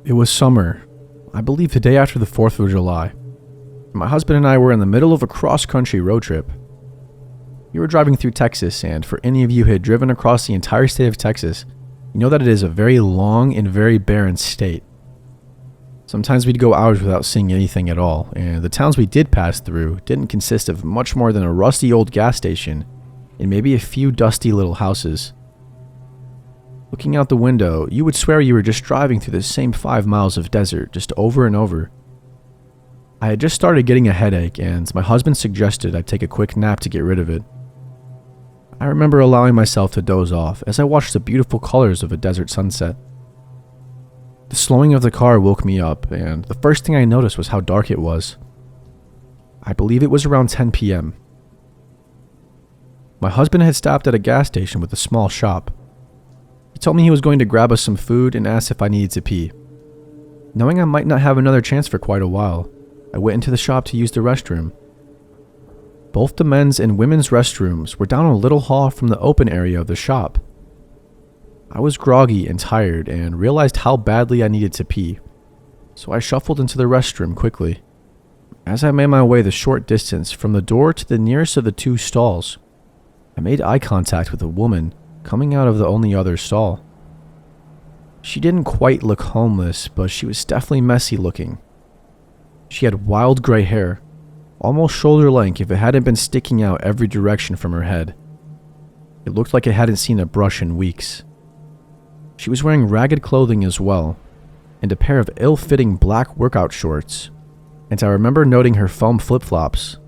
It was summer, I believe the day after the 4th of July. My husband and I were in the middle of a cross-country road trip. We were driving through Texas, and for any of you who had driven across the entire state of Texas, you know that it is a very long and very barren state. Sometimes we'd go hours without seeing anything at all, and the towns we did pass through didn't consist of much more than a rusty old gas station and maybe a few dusty little houses. Looking out the window, you would swear you were just driving through the same 5 miles of desert just over and over. I had just started getting a headache, and my husband suggested I take a quick nap to get rid of it. I remember allowing myself to doze off as I watched the beautiful colors of a desert sunset. The slowing of the car woke me up, and the first thing I noticed was how dark it was. I believe it was around 10 p.m. My husband had stopped at a gas station with a small shop. He told me he was going to grab us some food and asked if I needed to pee. Knowing I might not have another chance for quite a while, I went into the shop to use the restroom. Both the men's and women's restrooms were down a little hall from the open area of the shop. I was groggy and tired and realized how badly I needed to pee, so I shuffled into the restroom quickly. As I made my way the short distance from the door to the nearest of the two stalls, I made eye contact with a woman coming out of the only other stall. She didn't quite look homeless, but she was definitely messy looking. She had wild gray hair, almost shoulder length if it hadn't been sticking out every direction from her head. It looked like it hadn't seen a brush in weeks. She was wearing ragged clothing as well, and a pair of ill-fitting black workout shorts, and I remember noting her foam flip-flops,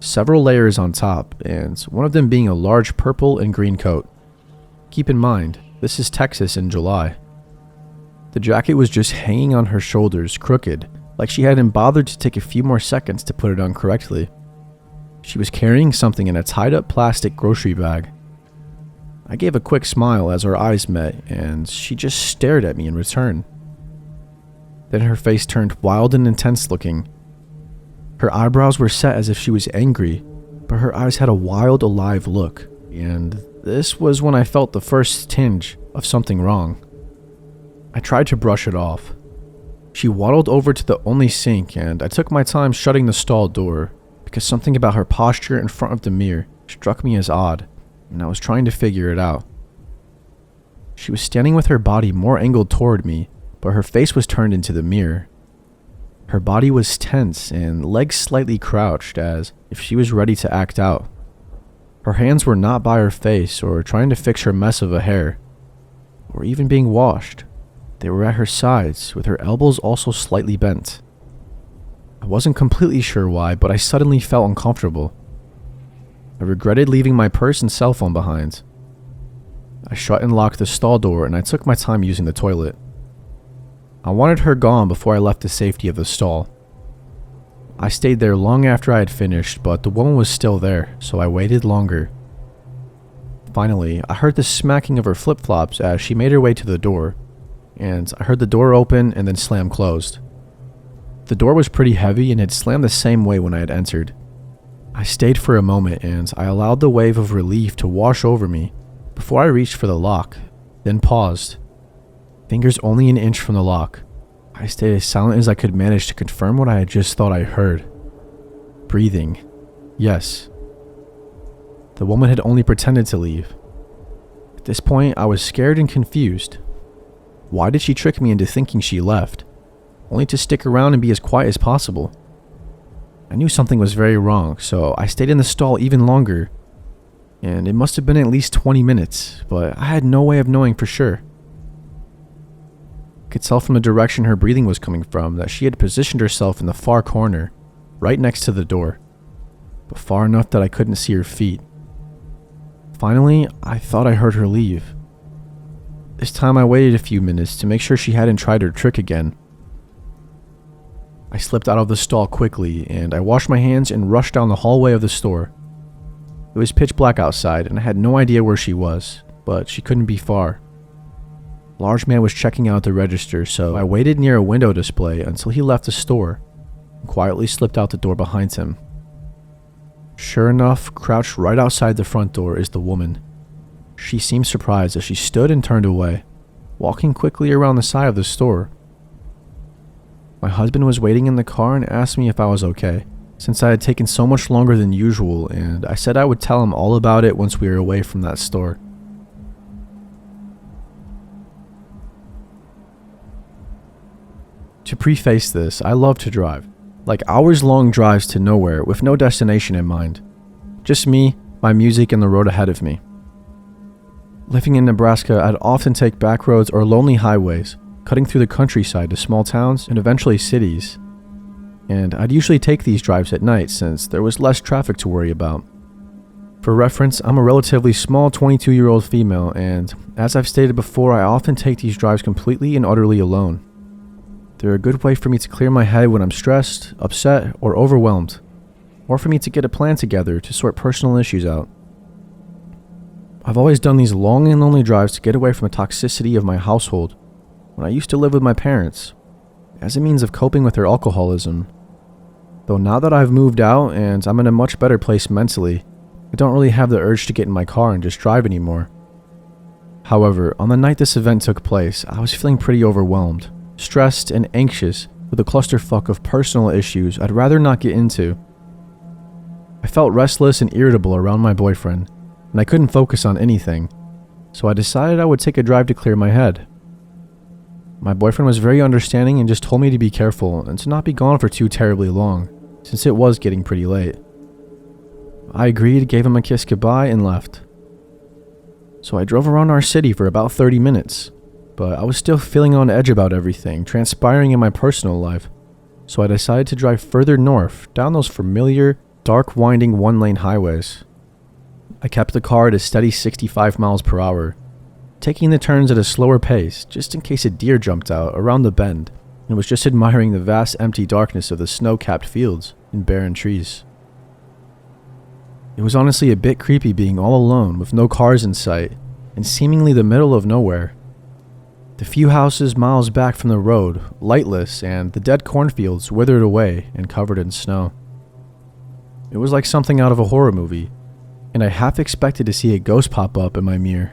several layers on top, and one of them being a large purple and green coat. Keep in mind, this is Texas in July. The jacket was just hanging on her shoulders, crooked, like she hadn't bothered to take a few more seconds to put it on correctly. She was carrying something in a tied-up plastic grocery bag. I gave a quick smile as our eyes met, and she just stared at me in return. Then her face turned wild and intense looking. Her eyebrows were set as if she was angry, but her eyes had a wild, alive look, and this was when I felt the first tinge of something wrong. I tried to brush it off. She waddled over to the only sink, and I took my time shutting the stall door, because something about her posture in front of the mirror struck me as odd, and I was trying to figure it out. She was standing with her body more angled toward me, but her face was turned into the mirror. Her body was tense and legs slightly crouched as if she was ready to act out. Her hands were not by her face or trying to fix her mess of a hair, or even being washed. They were at her sides, with her elbows also slightly bent. I wasn't completely sure why, but I suddenly felt uncomfortable. I regretted leaving my purse and cell phone behind. I shut and locked the stall door, and I took my time using the toilet. I wanted her gone before I left the safety of the stall. I stayed there long after I had finished, but the woman was still there, so I waited longer. Finally, I heard the smacking of her flip-flops as she made her way to the door, and I heard the door open and then slam closed. The door was pretty heavy and had slammed the same way when I had entered. I stayed for a moment and I allowed the wave of relief to wash over me before I reached for the lock, then paused. Fingers only an inch from the lock, I stayed as silent as I could manage to confirm what I had just thought I heard. Breathing. Yes. The woman had only pretended to leave. At this point, I was scared and confused. Why did she trick me into thinking she left, only to stick around and be as quiet as possible? I knew something was very wrong, so I stayed in the stall even longer, and it must have been at least 20 minutes, but I had no way of knowing for sure. I could tell from the direction her breathing was coming from that she had positioned herself in the far corner, right next to the door, but far enough that I couldn't see her feet. Finally, I thought I heard her leave. This time I waited a few minutes to make sure she hadn't tried her trick again. I slipped out of the stall quickly, and I washed my hands and rushed down the hallway of the store. It was pitch black outside, and I had no idea where she was, but she couldn't be far. A large man was checking out the register, so I waited near a window display until he left the store, and quietly slipped out the door behind him. Sure enough, crouched right outside the front door is the woman. She seemed surprised as she stood and turned away. walking quickly around the side of the store. My husband was waiting in the car and asked me if I was okay, since I had taken so much longer than usual, and I said I would tell him all about it once we were away from that store. To preface this, I love to drive, like hours-long drives to nowhere with no destination in mind. Just me, my music, and the road ahead of me. Living in Nebraska, I'd often take back roads or lonely highways, cutting through the countryside to small towns and eventually cities. And I'd usually take these drives at night since there was less traffic to worry about. For reference, I'm a relatively small 22-year-old female, and as I've stated before, I often take these drives completely and utterly alone. They're a good way for me to clear my head when I'm stressed, upset, or overwhelmed, or for me to get a plan together to sort personal issues out. I've always done these long and lonely drives to get away from the toxicity of my household when I used to live with my parents, as a means of coping with their alcoholism. Though now that I've moved out and I'm in a much better place mentally, I don't really have the urge to get in my car and just drive anymore. However, on the night this event took place, I was feeling pretty overwhelmed, stressed, and anxious with a clusterfuck of personal issues I'd rather not get into. I felt restless and irritable around my boyfriend, and I couldn't focus on anything, so I decided I would take a drive to clear my head. My boyfriend was very understanding and just told me to be careful and to not be gone for too terribly long, since it was getting pretty late. I agreed, gave him a kiss goodbye, and left. So I drove around our city for about 30 minutes, but I was still feeling on edge about everything transpiring in my personal life, so I decided to drive further north down those familiar, dark, winding one-lane highways. I kept the car at a steady 65 miles per hour, taking the turns at a slower pace just in case a deer jumped out around the bend and was just admiring the vast empty darkness of the snow-capped fields and barren trees. It was honestly a bit creepy being all alone with no cars in sight and seemingly the middle of nowhere. The few houses miles back from the road, lightless, and the dead cornfields withered away and covered in snow. It was like something out of a horror movie, and I half expected to see a ghost pop up in my mirror,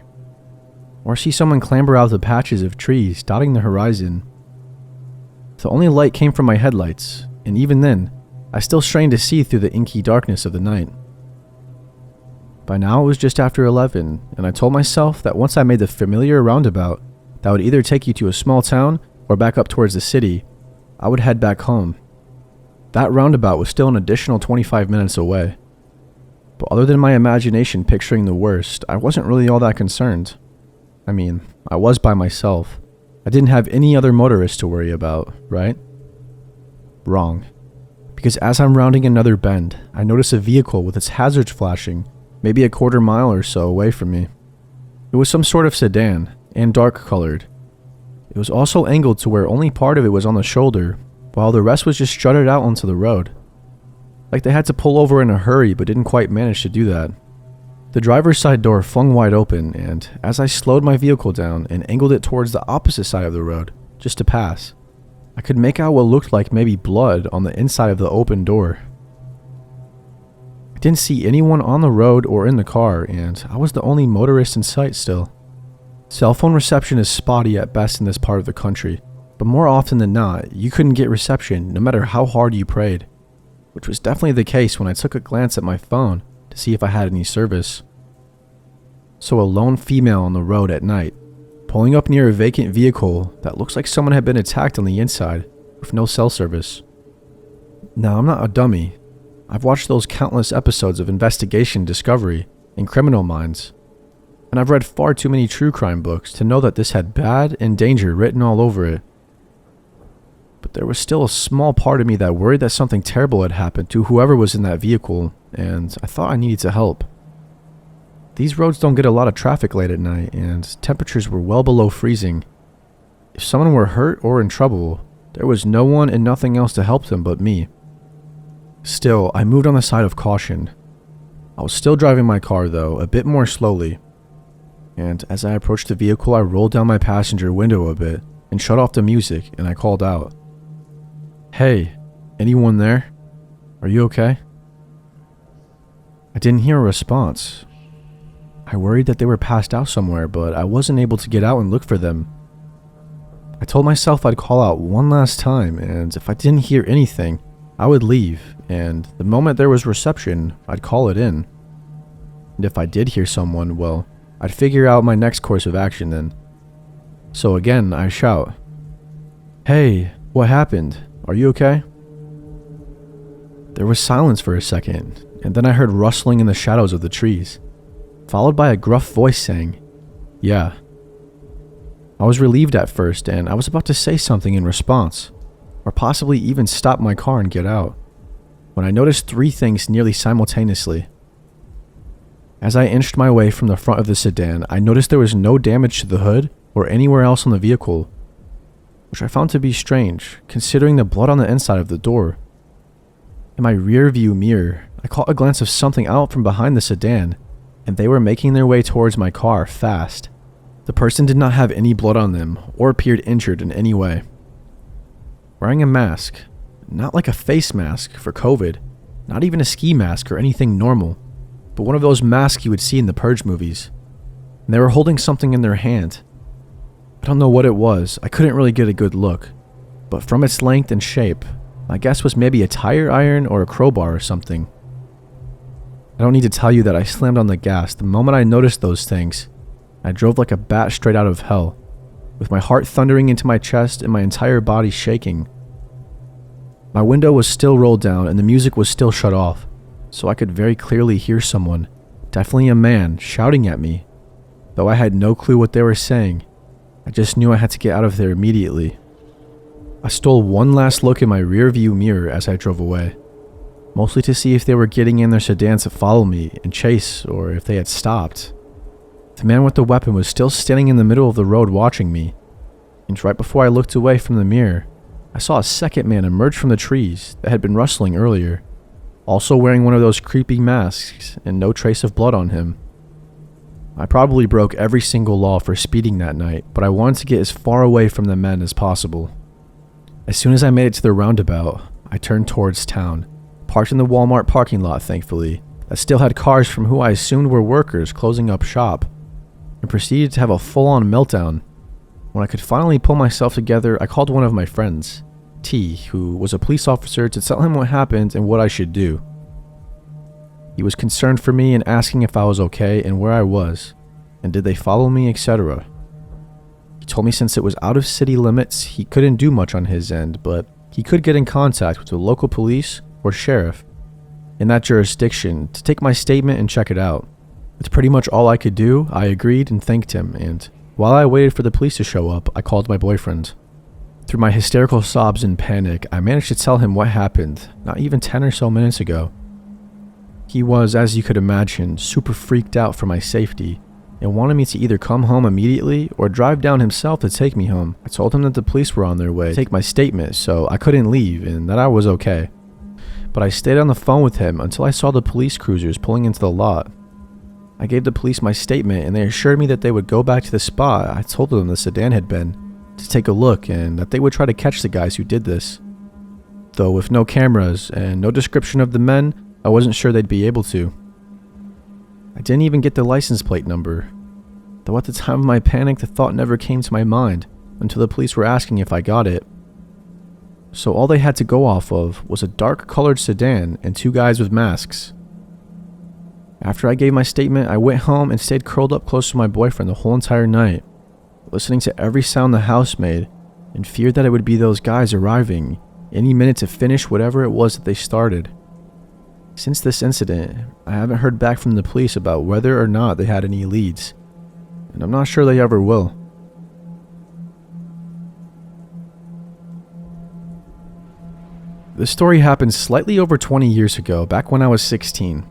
or see someone clamber out of the patches of trees dotting the horizon. The only light came from my headlights, and even then, I still strained to see through the inky darkness of the night. By now it was just after 11, and I told myself that once I made the familiar roundabout that would either take you to a small town or back up towards the city, I would head back home. That roundabout was still an additional 25 minutes away. But other than my imagination picturing the worst, I wasn't really all that concerned. I mean, I was by myself. I didn't have any other motorists to worry about, right? Wrong. Because as I'm rounding another bend, I notice a vehicle with its hazards flashing, maybe a quarter mile or so away from me. It was some sort of sedan, and dark colored. It was also angled to where only part of it was on the shoulder, while the rest was just strutted out onto the road. Like they had to pull over in a hurry but didn't quite manage to do that. The driver's side door flung wide open, and as I slowed my vehicle down and angled it towards the opposite side of the road, just to pass, I could make out what looked like maybe blood on the inside of the open door. I didn't see anyone on the road or in the car, and I was the only motorist in sight still. Cell phone reception is spotty at best in this part of the country, but more often than not, you couldn't get reception no matter how hard you prayed, which was definitely the case when I took a glance at my phone to see if I had any service. So a lone female on the road at night, pulling up near a vacant vehicle that looks like someone had been attacked on the inside with no cell service. Now, I'm not a dummy. I've watched those countless episodes of Investigation Discovery and Criminal Minds, and I've read far too many true crime books to know that this had bad and danger written all over it. But there was still a small part of me that worried that something terrible had happened to whoever was in that vehicle, and I thought I needed to help. These roads don't get a lot of traffic late at night, and temperatures were well below freezing. If someone were hurt or in trouble, there was no one and nothing else to help them but me. Still, I moved on the side of caution. I was still driving my car though, a bit more slowly, and as I approached the vehicle, I rolled down my passenger window a bit and shut off the music, and I called out, "Hey, anyone there? Are you okay?" I didn't hear a response. I worried that they were passed out somewhere, but I wasn't able to get out and look for them, I told myself I'd call out one last time, and if I didn't hear anything, I would leave, and the moment there was reception, I'd call it in. And if I did hear someone, well, I'd figure out my next course of action then. So again, I shout, "Hey, what happened? Are you okay?" There was silence for a second, and then I heard rustling in the shadows of the trees, followed by a gruff voice saying, "Yeah." I was relieved at first, and I was about to say something in response, or possibly even stop my car and get out, when I noticed three things nearly simultaneously. As I inched my way from the front of the sedan, I noticed there was no damage to the hood or anywhere else on the vehicle, which I found to be strange, considering the blood on the inside of the door. In my rear view mirror, I caught a glance of something out from behind the sedan, and they were making their way towards my car fast. The person did not have any blood on them or appeared injured in any way. Wearing a mask, not like a face mask for COVID, not even a ski mask or anything normal, but one of those masks you would see in the Purge movies. And they were holding something in their hand. I don't know what it was, I couldn't really get a good look, but from its length and shape, my guess was maybe a tire iron or a crowbar or something. I don't need to tell you that I slammed on the gas the moment I noticed those things. I drove like a bat straight out of hell, with my heart thundering into my chest and my entire body shaking. My window was still rolled down and the music was still shut off, so I could very clearly hear someone, definitely a man, shouting at me. Though I had no clue what they were saying, I just knew I had to get out of there immediately. I stole one last look in my rear view mirror as I drove away, mostly to see if they were getting in their sedans to follow me and chase, or if they had stopped. The man with the weapon was still standing in the middle of the road watching me, and right before I looked away from the mirror, I saw a second man emerge from the trees that had been rustling earlier, also wearing one of those creepy masks and no trace of blood on him. I probably broke every single law for speeding that night, but I wanted to get as far away from the men as possible. As soon as I made it to the roundabout, I turned towards town, parked in the Walmart parking lot thankfully, that still had cars from who I assumed were workers closing up shop, and proceeded to have a full-on meltdown. When I could finally pull myself together, I called one of my friends, T, who was a police officer, to tell him what happened and what I should do. He was concerned for me and asking if I was okay and where I was, and did they follow me, etc. He told me since it was out of city limits, he couldn't do much on his end, but he could get in contact with the local police or sheriff in that jurisdiction to take my statement and check it out. It's pretty much all I could do. I agreed and thanked him, and while I waited for the police to show up, I called my boyfriend. Through my hysterical sobs and panic, I managed to tell him what happened not even 10 or so minutes ago. He was, as you could imagine, super freaked out for my safety and wanted me to either come home immediately or drive down himself to take me home. I told him that the police were on their way to take my statement, so I couldn't leave and that I was okay. But I stayed on the phone with him until I saw the police cruisers pulling into the lot. I gave the police my statement and they assured me that they would go back to the spot I told them the sedan had been to take a look and that they would try to catch the guys who did this. Though with no cameras and no description of the men, I wasn't sure they'd be able to. I didn't even get the license plate number, though at the time of my panic the thought never came to my mind until the police were asking if I got it. So all they had to go off of was a dark colored sedan and two guys with masks. After I gave my statement, I went home and stayed curled up close to my boyfriend the whole entire night, listening to every sound the house made, and feared that it would be those guys arriving any minute to finish whatever it was that they started. Since this incident, I haven't heard back from the police about whether or not they had any leads, and I'm not sure they ever will. This story happened slightly over 20 years ago, back when I was 16.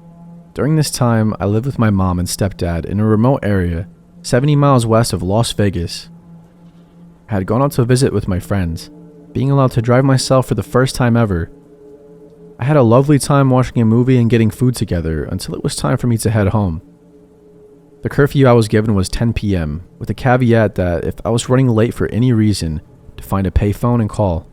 During this time, I lived with my mom and stepdad in a remote area, 70 miles west of Las Vegas. I had gone out to visit with my friends, being allowed to drive myself for the first time ever. I had a lovely time watching a movie and getting food together until it was time for me to head home. The curfew I was given was 10 p.m., with the caveat that if I was running late for any reason, to find a payphone and call.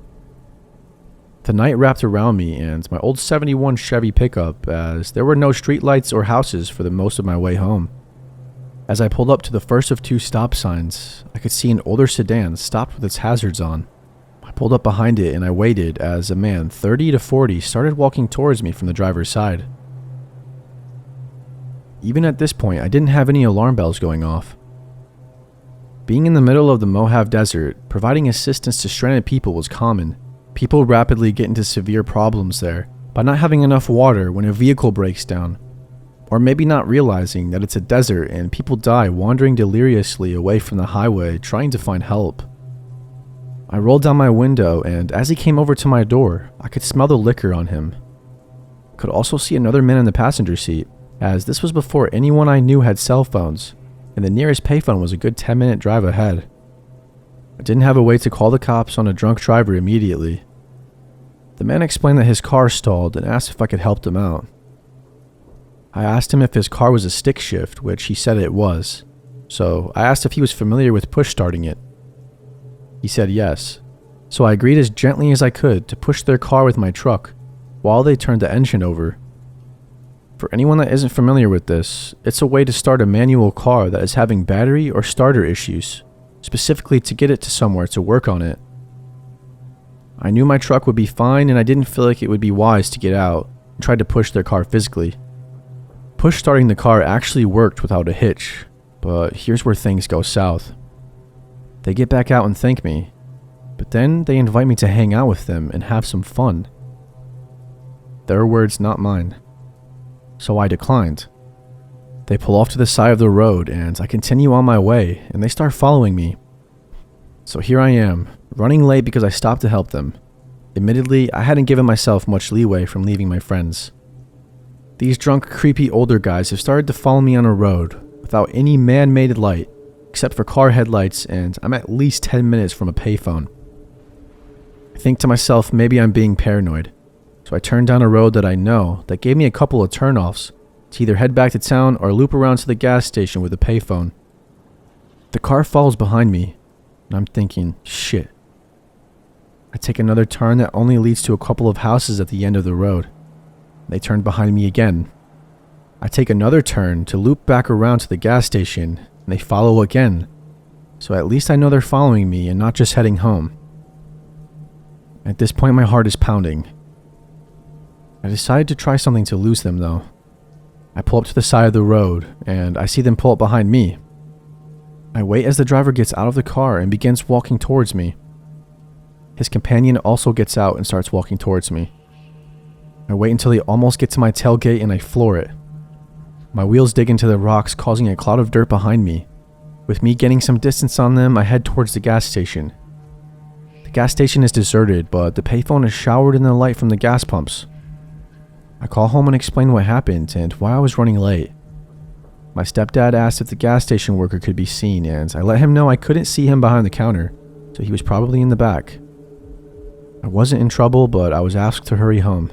The night wrapped around me and my old 71 Chevy pickup, as there were no streetlights or houses for the most of my way home. As I pulled up to the first of two stop signs, I could see an older sedan stopped with its hazards on. I pulled up behind it and I waited as a man 30 to 40 started walking towards me from the driver's side. Even at this point, I didn't have any alarm bells going off. Being in the middle of the Mojave Desert, providing assistance to stranded people was common. People rapidly get into severe problems there by not having enough water when a vehicle breaks down, or maybe not realizing that it's a desert and people die wandering deliriously away from the highway trying to find help. I rolled down my window, and as he came over to my door, I could smell the liquor on him. I could also see another man in the passenger seat, as this was before anyone I knew had cell phones, and the nearest payphone was a good 10-minute drive ahead. I didn't have a way to call the cops on a drunk driver immediately. The man explained that his car stalled and asked if I could help him out. I asked him if his car was a stick shift, which he said it was, so I asked if he was familiar with push starting it. He said yes, so I agreed as gently as I could to push their car with my truck while they turned the engine over. For anyone that isn't familiar with this, it's a way to start a manual car that is having battery or starter issues, specifically to get it to somewhere to work on it. I knew my truck would be fine and I didn't feel like it would be wise to get out and try to push their car physically. Push starting the car actually worked without a hitch, but here's where things go south. They get back out and thank me, but then they invite me to hang out with them and have some fun. Their words, not mine. So I declined. They pull off to the side of the road and I continue on my way and they start following me. So here I am, running late because I stopped to help them. Admittedly, I hadn't given myself much leeway from leaving my friends. These drunk, creepy older guys have started to follow me on a road without any man-made light except for car headlights, and I'm at least 10 minutes from a payphone. I think to myself, maybe I'm being paranoid. So I turned down a road that I know that gave me a couple of turnoffs to either head back to town or loop around to the gas station with a payphone. The car follows behind me, and I'm thinking, shit. I take another turn that only leads to a couple of houses at the end of the road. They turn behind me again. I take another turn to loop back around to the gas station, and they follow again. So at least I know they're following me and not just heading home. At this point, my heart is pounding. I decided to try something to lose them though. I pull up to the side of the road and I see them pull up behind me. I wait as the driver gets out of the car and begins walking towards me. His companion also gets out and starts walking towards me. I wait until they almost get to my tailgate and I floor it. My wheels dig into the rocks, causing a cloud of dirt behind me. With me getting some distance on them, I head towards the gas station. The gas station is deserted, but the payphone is showered in the light from the gas pumps. I call home and explain what happened and why I was running late. My stepdad asked if the gas station worker could be seen, and I let him know I couldn't see him behind the counter, so he was probably in the back. I wasn't in trouble, but I was asked to hurry home.